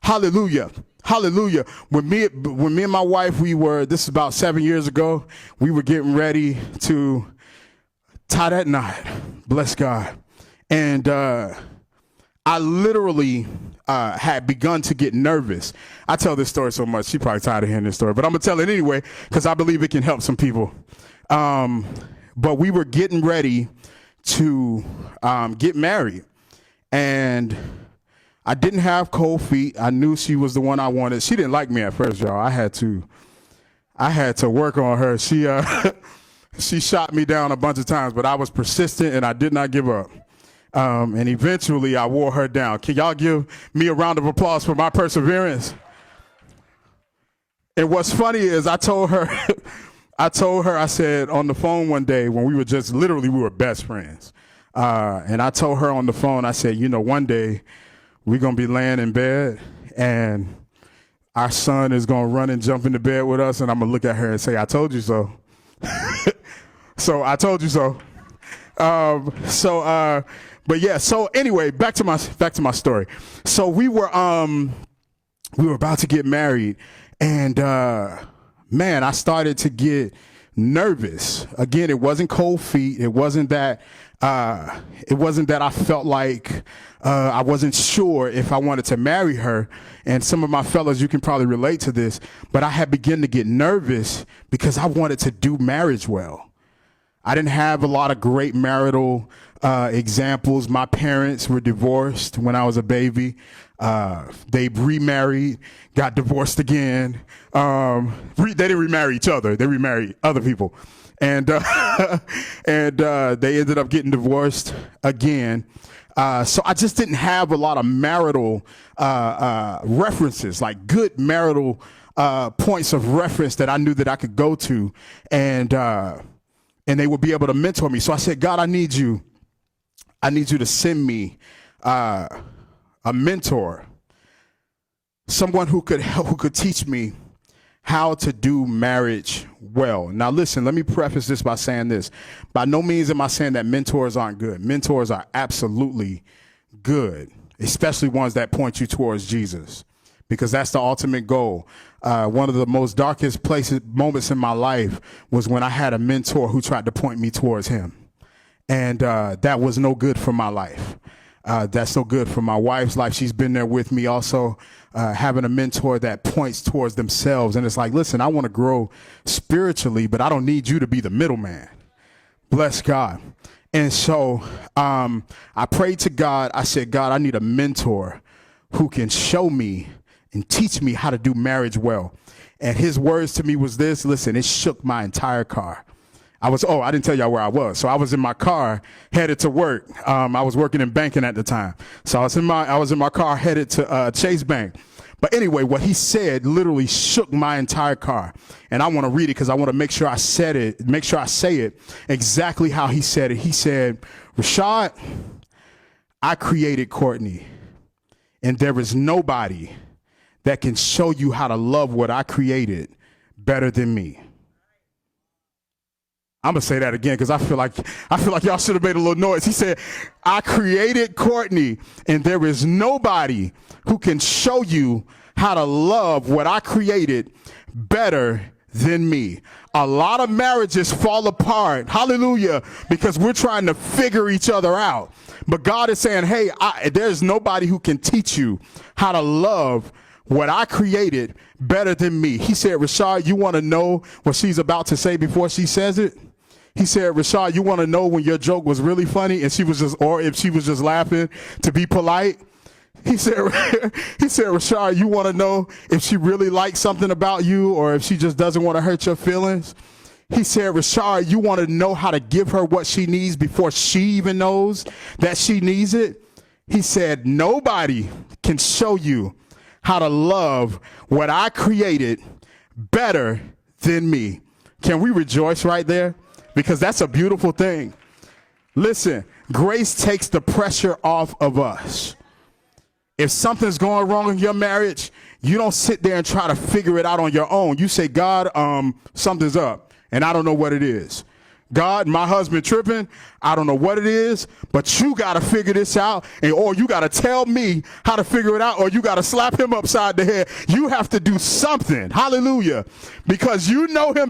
Hallelujah. Hallelujah. When me and my wife, this is about 7 years ago, we were getting ready to tie that knot. Bless God. And I literally had begun to get nervous. I tell this story so much, she probably tired of hearing this story, but I'm going to tell it anyway because I believe it can help some people. But we were getting ready to get married. And I didn't have cold feet. I knew she was the one I wanted. She didn't like me at first, y'all. I had to work on her. She shot me down a bunch of times, but I was persistent and I did not give up. And eventually I wore her down. Can y'all give me a round of applause for my perseverance? And what's funny is I told her, I said on the phone one day when we were best friends. And I told her on the phone, I said, one day we're going to be laying in bed and our son is going to run and jump into bed with us. And I'm going to look at her and say, I told you so. So I told you so. But yeah, so anyway, back to my story. So we were about to get married and, man, I started to get nervous. Again, it wasn't cold feet. It wasn't that I felt like I wasn't sure if I wanted to marry her. And some of my fellas, you can probably relate to this, but I had begun to get nervous because I wanted to do marriage well. I didn't have a lot of great marital examples. My parents were divorced when I was a baby. They remarried, got divorced again. They didn't remarry each other. They remarried other people. And they ended up getting divorced again. So I just didn't have a lot of marital references, like good marital points of reference that I knew that I could go to. And they would be able to mentor me. So I said, God, I need you to send me a mentor, someone who could teach me how to do marriage well. Now, listen, let me preface this by saying this. By no means am I saying that mentors aren't good. Mentors are absolutely good, especially ones that point you towards Jesus, because that's the ultimate goal. One of the most darkest moments in my life was when I had a mentor who tried to point me towards him. And that was no good for my life. That's no good for my wife's life. She's been there with me also, having a mentor that points towards themselves. And it's like, listen, I want to grow spiritually, but I don't need you to be the middleman. Bless God. And so I prayed to God. I said, God, I need a mentor who can show me and teach me how to do marriage well. And his words to me was this. Listen, it shook my entire car. I didn't tell y'all where I was. So I was in my car headed to work. I was working in banking at the time. So I was in my car headed to Chase Bank. But anyway, what he said literally shook my entire car. And I want to read it because I want to make sure I say it exactly how he said it. He said, Rashard, I created Courtney, and there is nobody that can show you how to love what I created better than me. I'm going to say that again because I feel like y'all should have made a little noise. He said, I created Courtney, and there is nobody who can show you how to love what I created better than me. A lot of marriages fall apart, hallelujah, because we're trying to figure each other out. But God is saying, hey, there's nobody who can teach you how to love what I created better than me. He said, Rashard, you want to know what she's about to say before she says it? He said, Rashard, you want to know when your joke was really funny and or if she was just laughing to be polite? He said, Rashard, you want to know if she really likes something about you or if she just doesn't want to hurt your feelings? He said, Rashard, you want to know how to give her what she needs before she even knows that she needs it? He said, nobody can show you how to love what I created better than me. Can we rejoice right there? Because that's a beautiful thing. Listen, grace takes the pressure off of us. If something's going wrong in your marriage, you don't sit there and try to figure it out on your own. You say, God, something's up, and I don't know what it is. God, my husband tripping. I don't know what it is, but you got to figure this out, or you got to tell me how to figure it out, or you got to slap him upside the head. You have to do something. Hallelujah. Because you know him